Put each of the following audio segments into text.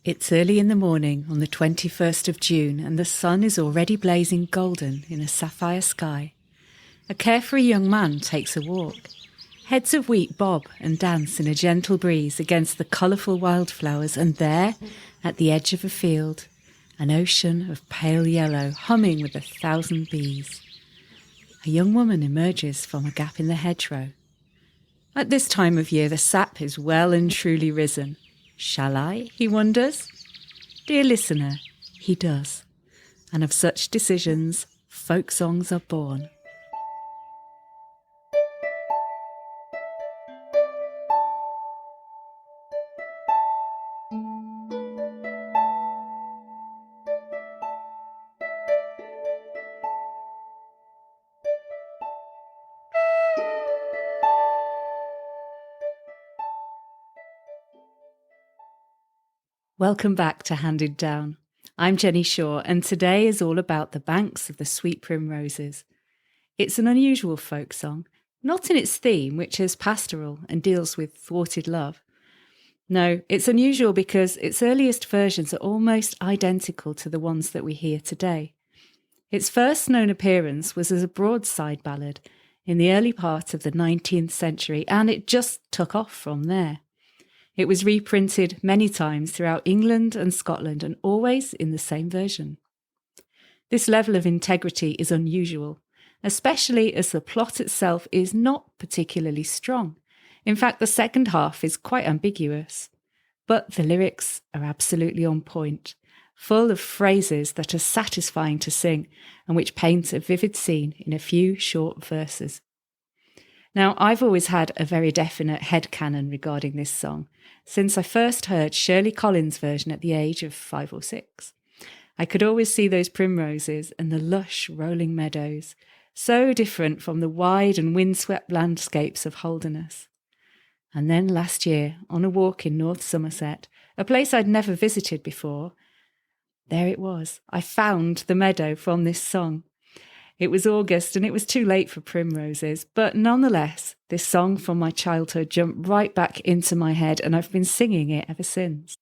It's early in the morning on the 21st of June and the sun is already blazing golden in a sapphire sky. A carefree young man takes a walk. Heads of wheat bob and dance in a gentle breeze against the colourful wildflowers, and there, at the edge of a field, an ocean of pale yellow humming with 1,000 bees. A young woman emerges from a gap in the hedgerow. At this time of year the sap is well and truly risen. Shall I? He wonders. Dear listener, he does. And of such decisions, folk songs are born. Welcome back to Handed Down. I'm Jenny Shaw, and today is all about the banks of the Sweet Primroses. It's an unusual folk song, not in its theme, which is pastoral and deals with thwarted love. No, it's unusual because its earliest versions are almost identical to the ones that we hear today. Its first known appearance was as a Broadside ballad in the early part of the 19th century, and it just took off from there. It was reprinted many times throughout England and Scotland, and always in the same version. This level of integrity is unusual, especially as the plot itself is not particularly strong. In fact, the second half is quite ambiguous. But the lyrics are absolutely on point, full of phrases that are satisfying to sing and which paint a vivid scene in a few short verses. Now, I've always had a very definite headcanon regarding this song, since I first heard Shirley Collins' version at the age of 5 or 6. I could always see those primroses and the lush rolling meadows, so different from the wide and windswept landscapes of Holderness. And then last year, on a walk in North Somerset, a place I'd never visited before, there it was. I found the meadow from this song. It was August and it was too late for primroses, but nonetheless, this song from my childhood jumped right back into my head and I've been singing it ever since.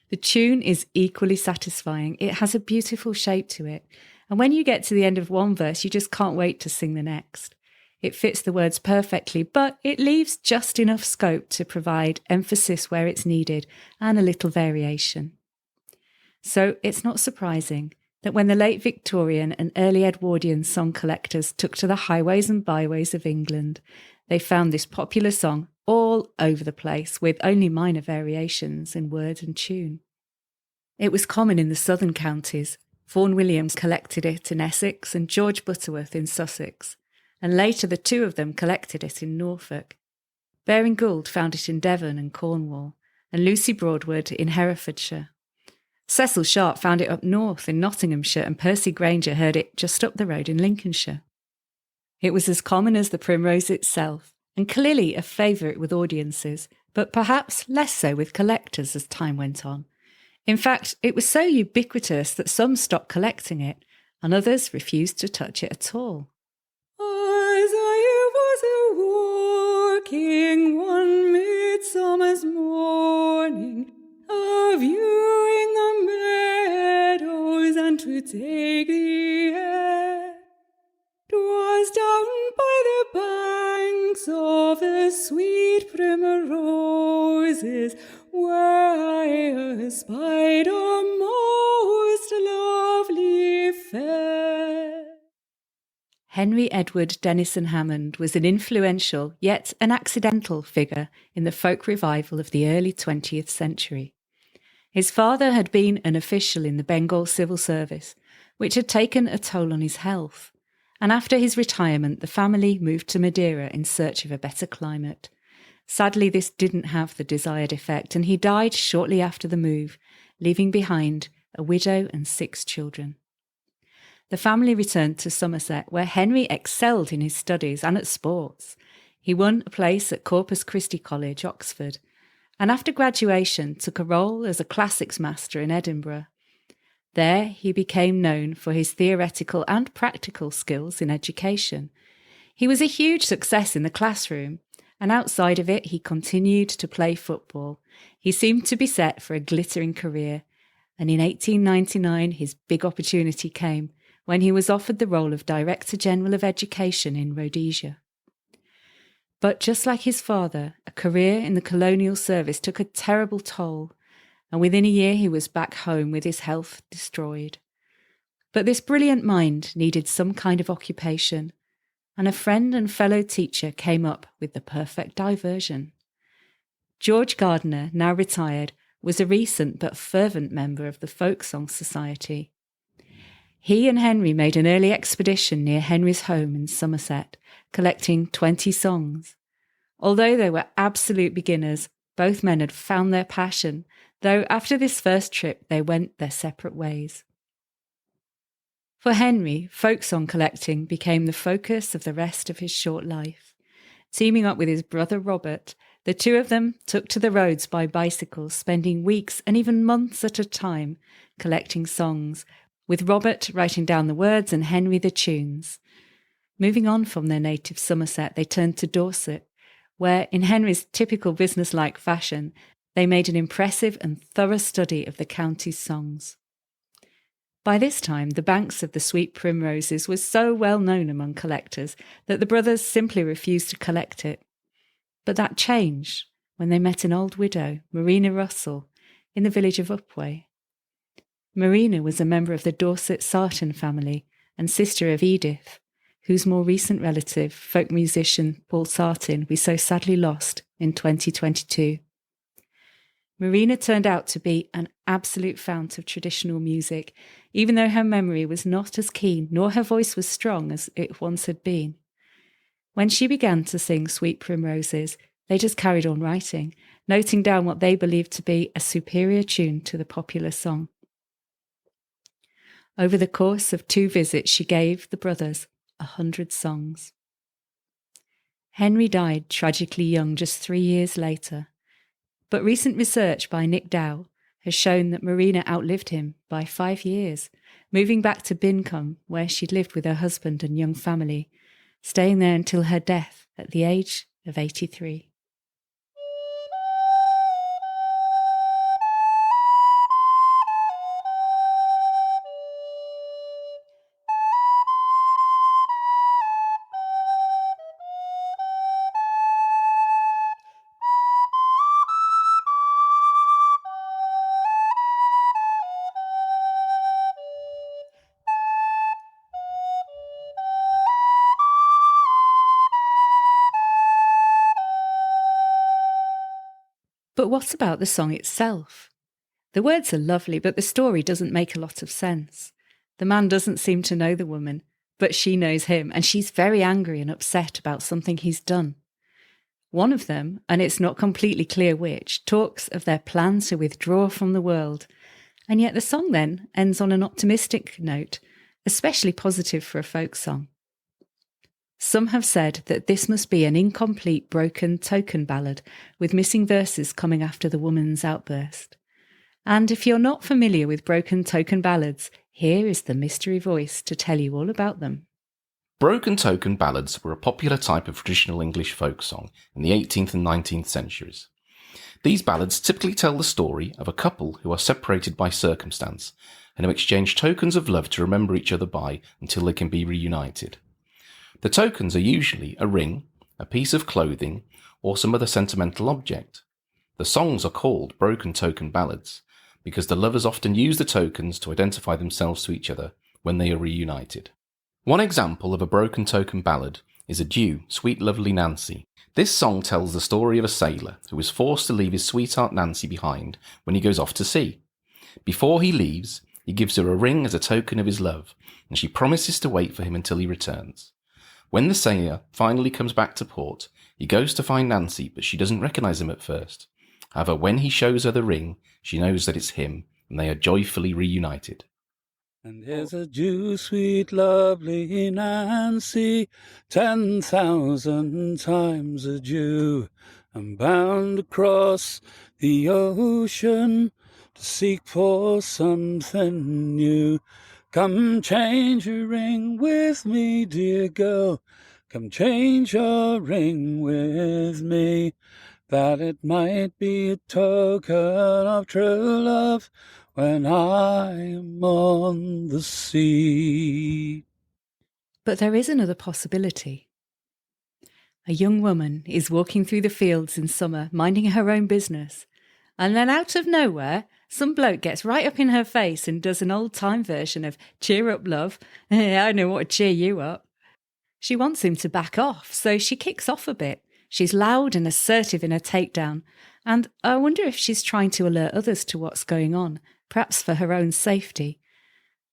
The tune is equally satisfying. It has a beautiful shape to it, and when you get to the end of one verse, you just can't wait to sing the next. It fits the words perfectly, but it leaves just enough scope to provide emphasis where it's needed and a little variation. So it's not surprising that when the late Victorian and early Edwardian song collectors took to the highways and byways of England, they found this popular song all over the place with only minor variations in word and tune. It was common in the southern counties. Vaughan Williams collected it in Essex and George Butterworth in Sussex, and later the two of them collected it in Norfolk. Baring Gould found it in Devon and Cornwall, and Lucy Broadwood in Herefordshire. Cecil Sharp found it up north in Nottinghamshire, and Percy Grainger heard it just up the road in Lincolnshire. It was as common as the primrose itself, and clearly a favourite with audiences, but perhaps less so with collectors as time went on. In fact, it was so ubiquitous that some stopped collecting it, and others refused to touch it at all. As I was a-walking one midsummer's morning, a-viewing the meadows and to take the air, 'twas down by the banks of the sweet primroses where I espied a most lovely fair. Henry Edward Denison Hammond was an influential, yet an accidental figure in the folk revival of the early 20th century. His father had been an official in the Bengal civil service, which had taken a toll on his health, and after his retirement the family moved to Madeira in search of a better climate. Sadly, this didn't have the desired effect, and he died shortly after the move, leaving behind a widow and 6 children. The family returned to Somerset, where Henry excelled in his studies and at sports. He won a place at Corpus Christi College, Oxford, and after graduation took a role as a classics master in Edinburgh. There he became known for his theoretical and practical skills in education. He was a huge success in the classroom, and outside of it he continued to play football. He seemed to be set for a glittering career, and in 1899 his big opportunity came when he was offered the role of Director General of Education in Rhodesia. But just like his father, a career in the colonial service took a terrible toll, and within a year he was back home with his health destroyed. But this brilliant mind needed some kind of occupation, and a friend and fellow teacher came up with the perfect diversion. George Gardner, now retired, was a recent but fervent member of the Folk Song Society. He and Henry made an early expedition near Henry's home in Somerset, collecting 20 songs. Although they were absolute beginners, both men had found their passion, though after this first trip they went their separate ways. For Henry, folk song collecting became the focus of the rest of his short life. Teaming up with his brother Robert, the two of them took to the roads by bicycle, spending weeks and even months at a time collecting songs, with Robert writing down the words and Henry the tunes. Moving on from their native Somerset, they turned to Dorset, where, in Henry's typical business-like fashion, they made an impressive and thorough study of the county's songs. By this time, the banks of the Sweet Primroses was so well known among collectors that the brothers simply refused to collect it. But that changed when they met an old widow, Marina Russell, in the village of Upway. Marina was a member of the Dorset Sarton family and sister of Edith, whose more recent relative, folk musician Paul Sarton, we so sadly lost in 2022. Marina turned out to be an absolute fount of traditional music, even though her memory was not as keen nor her voice was strong as it once had been. When she began to sing Sweet Primroses, they just carried on writing, noting down what they believed to be a superior tune to the popular song. Over the course of 2 visits, she gave the brothers 100 songs. Henry died tragically young just 3 years later, but recent research by Nick Dow has shown that Marina outlived him by 5 years, moving back to Bincombe, where she'd lived with her husband and young family, staying there until her death at the age of 83. But what about the song itself? The words are lovely, but the story doesn't make a lot of sense. The man doesn't seem to know the woman, but she knows him, and she's very angry and upset about something he's done. One of them, and it's not completely clear which, talks of their plan to withdraw from the world, and yet the song then ends on an optimistic note, especially positive for a folk song. Some have said that this must be an incomplete broken token ballad with missing verses coming after the woman's outburst. And if you're not familiar with broken token ballads, here is the mystery voice to tell you all about them. Broken token ballads were a popular type of traditional English folk song in the 18th and 19th centuries. These ballads typically tell the story of a couple who are separated by circumstance and who exchange tokens of love to remember each other by until they can be reunited. The tokens are usually a ring, a piece of clothing, or some other sentimental object. The songs are called broken token ballads because the lovers often use the tokens to identify themselves to each other when they are reunited. One example of a broken token ballad is a due, Sweet Lovely Nancy. This song tells the story of a sailor who is forced to leave his sweetheart Nancy behind when he goes off to sea. Before he leaves, he gives her a ring as a token of his love, and she promises to wait for him until he returns. When the sailor finally comes back to port, he goes to find Nancy, but she doesn't recognise him at first. However, when he shows her the ring, she knows that it's him, and they are joyfully reunited. And there's a Jew, sweet, lovely Nancy, 10,000 times a Jew, and bound across the ocean to seek for something new. Come change your ring with me, dear girl. come change your ring with me, that it might be a token of true love when I am on the sea. But there is another possibility. A young woman is walking through the fields in summer, minding her own business, and then out of nowhere, some bloke gets right up in her face and does an old-time version of "Cheer up, love. I know what to cheer you up." She wants him to back off, so she kicks off a bit. She's loud and assertive in her takedown, and I wonder if she's trying to alert others to what's going on, perhaps for her own safety.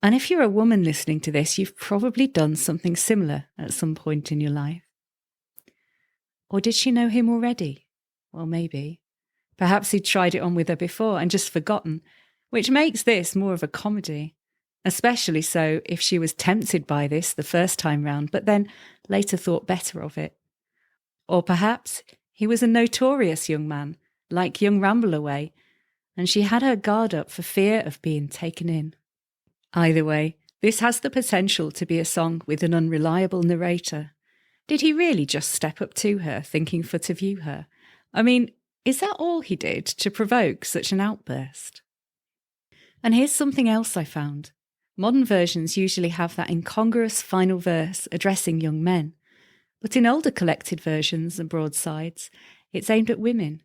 And if you're a woman listening to this, you've probably done something similar at some point in your life. Or did she know him already? Well, maybe. Perhaps he'd tried it on with her before and just forgotten, which makes this more of a comedy. Especially so if she was tempted by this the first time round, but then later thought better of it. Or perhaps he was a notorious young man, like young Rambleway, and she had her guard up for fear of being taken in. Either way, this has the potential to be a song with an unreliable narrator. Did he really just step up to her, thinking for to view her? I mean, is that all he did to provoke such an outburst? And here's something else I found. Modern versions usually have that incongruous final verse addressing young men, but in older collected versions and broadsides, it's aimed at women.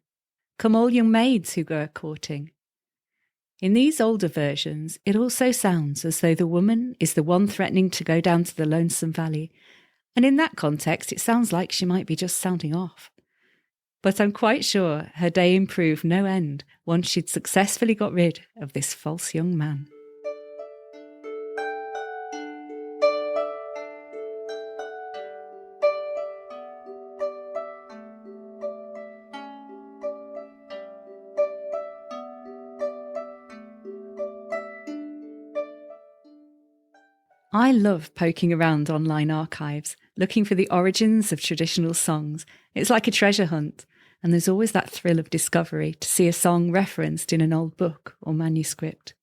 Come all young maids who go a-courting. In these older versions, it also sounds as though the woman is the one threatening to go down to the lonesome valley, and in that context it sounds like she might be just sounding off. But I'm quite sure her day improved no end once she'd successfully got rid of this false young man. I love poking around online archives, looking for the origins of traditional songs. It's like a treasure hunt, and there's always that thrill of discovery to see a song referenced in an old book or manuscript.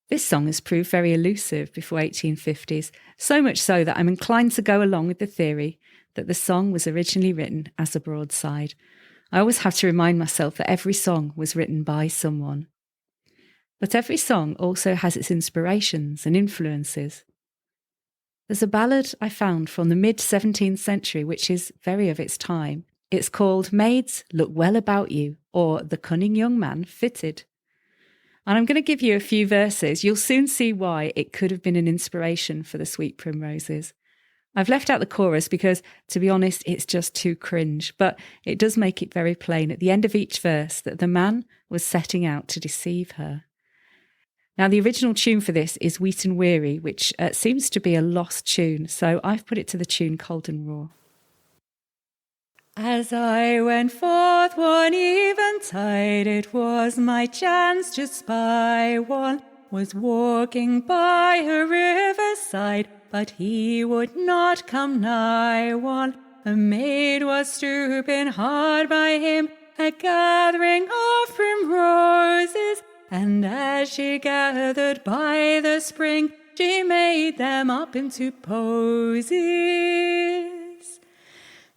This song has proved very elusive before 1850s, so much so that I'm inclined to go along with the theory that the song was originally written as a broadside. I always have to remind myself that every song was written by someone. But every song also has its inspirations and influences. There's a ballad I found from the mid-17th century which is very of its time. It's called "Maids, Look Well About You," or "The Cunning Young Man Fitted." And I'm going to give you a few verses. You'll soon see why it could have been an inspiration for the Sweet Primroses. I've left out the chorus because, to be honest, it's just too cringe, but it does make it very plain at the end of each verse that the man was setting out to deceive her. Now, the original tune for this is "Wheat and Weary," which seems to be a lost tune, so I've put it to the tune "Cold and Raw." As I went forth one eventide, it was my chance to spy one, was walking by a riverside, but he would not come nigh one. A maid was stooping hard by him, a gathering of primroses, and as she gathered by the spring, she made them up into posies.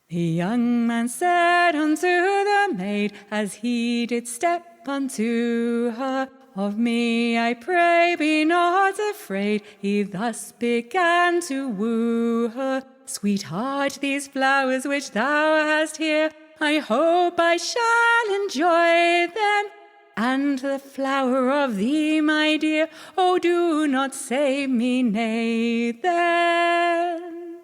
The young man said unto the maid, as he did step unto her, "Of me, I pray, be not afraid." He thus began to woo her. "Sweetheart, these flowers which thou hast here, I hope I shall enjoy them. And the flower of thee, my dear, oh, do not say me nay then.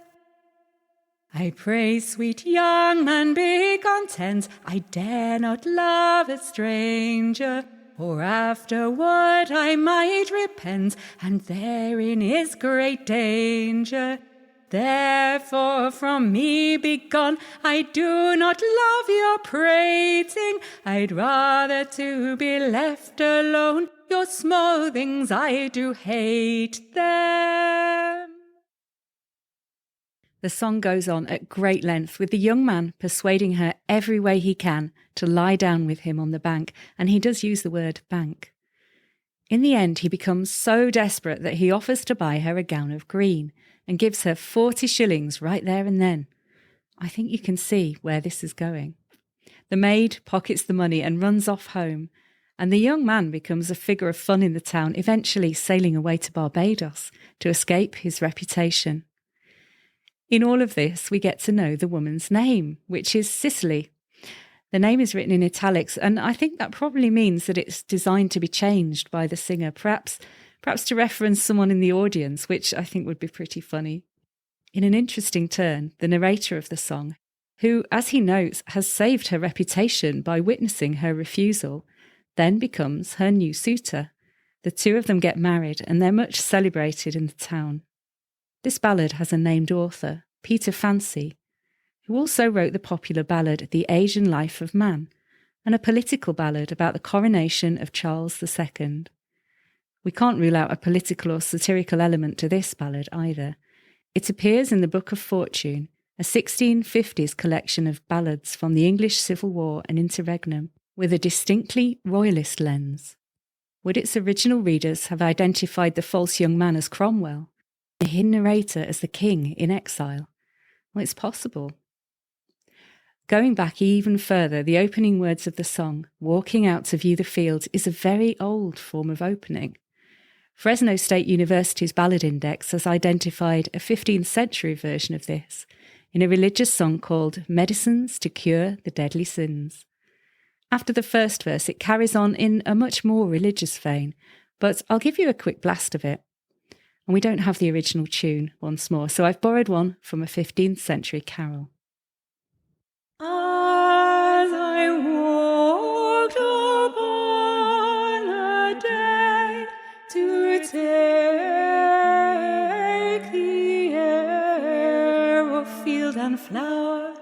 I pray, sweet young man, be content. I dare not love a stranger, for afterward I might repent, and therein is great danger. Therefore from me be gone, I do not love your prating. I'd rather to be left alone, your small things I do hate them. The song goes on at great length, with the young man persuading her every way he can to lie down with him on the bank, and he does use the word bank. In the end, he becomes so desperate that he offers to buy her a gown of green, and gives her 40 shillings right there and then. I think you can see where this is going. The maid pockets the money and runs off home, and the young man becomes a figure of fun in the town, eventually sailing away to Barbados to escape his reputation. In all of this, we get to know the woman's name, which is Cicely. The name is written in italics, and I think that probably means that it's designed to be changed by the singer, perhaps to reference someone in the audience, which I think would be pretty funny. In an interesting turn, the narrator of the song, who, as he notes, has saved her reputation by witnessing her refusal, then becomes her new suitor. The two of them get married, and they're much celebrated in the town. This ballad has a named author, Peter Fancy, who also wrote the popular ballad The Asian Life of Man, and a political ballad about the coronation of Charles II. We can't rule out a political or satirical element to this ballad either. It appears in the Book of Fortune, a 1650s collection of ballads from the English Civil War and interregnum, with a distinctly royalist lens. Would its original readers have identified the false young man as Cromwell, the hidden narrator as the king in exile? Well, it's possible. Going back even further, the opening words of the song, "Walking out to view the fields," is a very old form of opening. Fresno State University's Ballad Index has identified a 15th century version of this in a religious song called Medicines to Cure the Deadly Sins. After the first verse, it carries on in a much more religious vein, but I'll give you a quick blast of it. And we don't have the original tune once more, so I've borrowed one from a 15th century carol. As I walked upon a day to take the air of field and flower,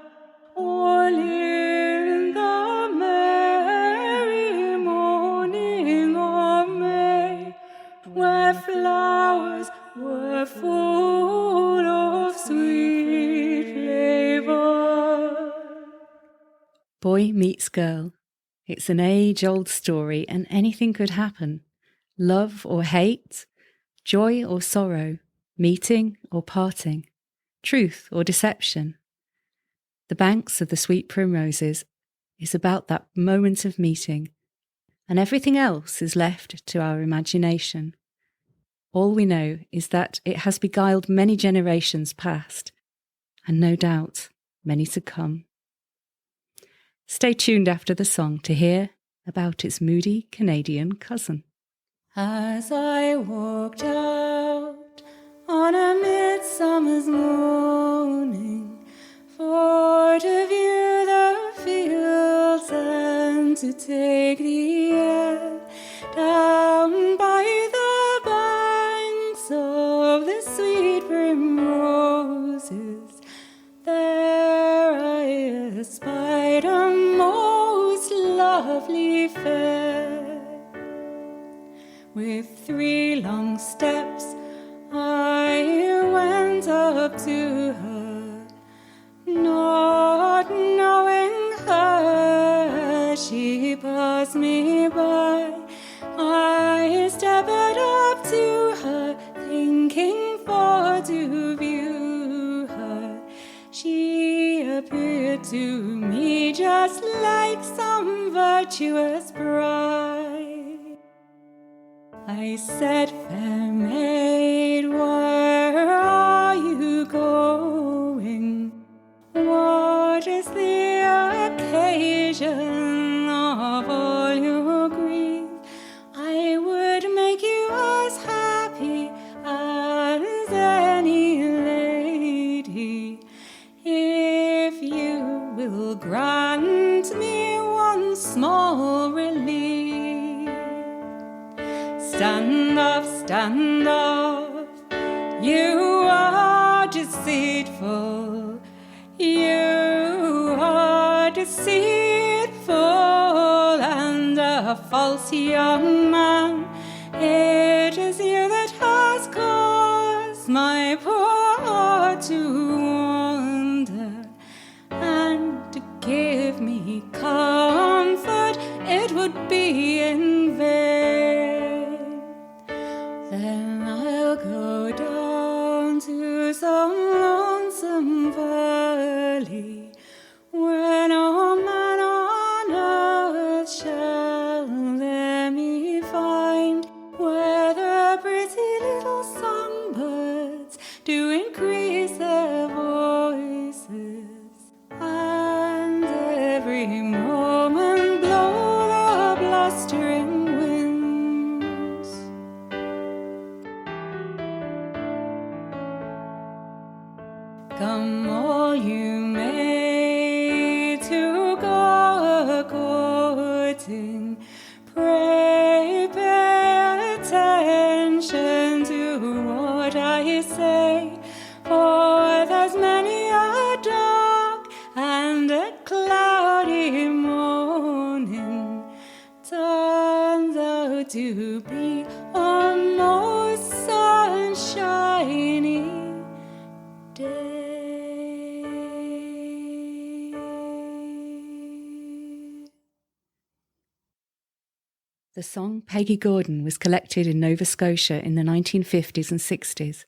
all in the merry morning of May, where flowers were full of sweet flavor. Boy meets girl. It's an age-old story, and anything could happen. Love or hate, joy or sorrow, meeting or parting, truth or deception. The Banks of the Sweet Primroses is about that moment of meeting, and everything else is left to our imagination. All we know is that it has beguiled many generations past, and no doubt many to come. Stay tuned after the song to hear about its moody Canadian cousin. As I walked out on a midsummer's morning for to view the fields and to take the air down by the banks of the sweet primroses, there I espied a most lovely fair. With 3 long steps I went up to her, not knowing her, she passed me by. I stepped up to her, thinking for to view her. She appeared to me just like some virtuous bride. I said, "Fair maid, where are you going? What is the occasion of all your grief? I would make you as happy as any lady, if you will grant me one small relief. Stand off, you are deceitful, you are deceitful and a false young man. It is you that has caused my poor heart to wander, and to give me comfort it would be in vain. Then I'll go down to some lonesome valley well, let me find where the pretty little songbirds do increase their voices, and every moment blow the blustering winds. Come all you may to go a-courting, pray pay attention to what I say, for there's many a dark and a cloudy morning turns out to be a most sunshiny day. The song Peggy Gordon was collected in Nova Scotia in the 1950s and 60s.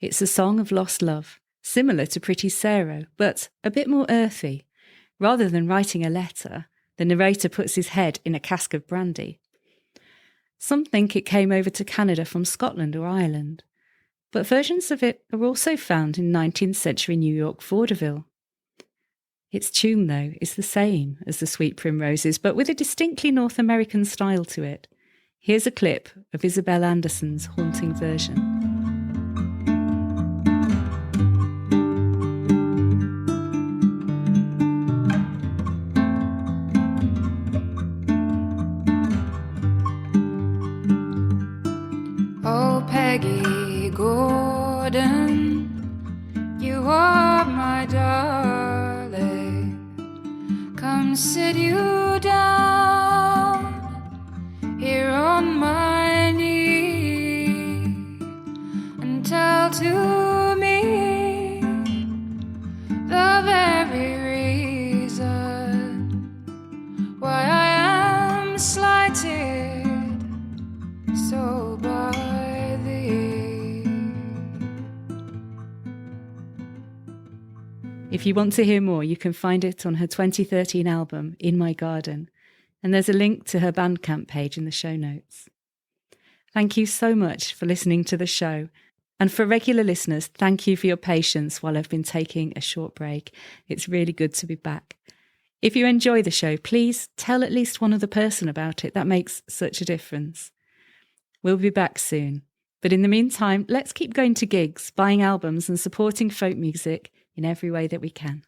It's a song of lost love, similar to Pretty Sarah, but a bit more earthy. Rather than writing a letter, the narrator puts his head in a cask of brandy. Some think it came over to Canada from Scotland or Ireland, but versions of it are also found in 19th century New York vaudeville. Its tune, though, is the same as the Sweet Primroses, but with a distinctly North American style to it. Here's a clip of Isabel Anderson's haunting version. Oh, Peggy Gordon, you are my darling. Come sit you down here on my knee and tell to me the very reason why I am slighted so by thee. If you want to hear more, you can find it on her 2013 album, In My Garden, and there's a link to her Bandcamp page in the show notes. Thank you so much for listening to the show. And for regular listeners, thank you for your patience while I've been taking a short break. It's really good to be back. If you enjoy the show, please tell at least one other person about it. That makes such a difference. We'll be back soon. But in the meantime, let's keep going to gigs, buying albums and supporting folk music in every way that we can.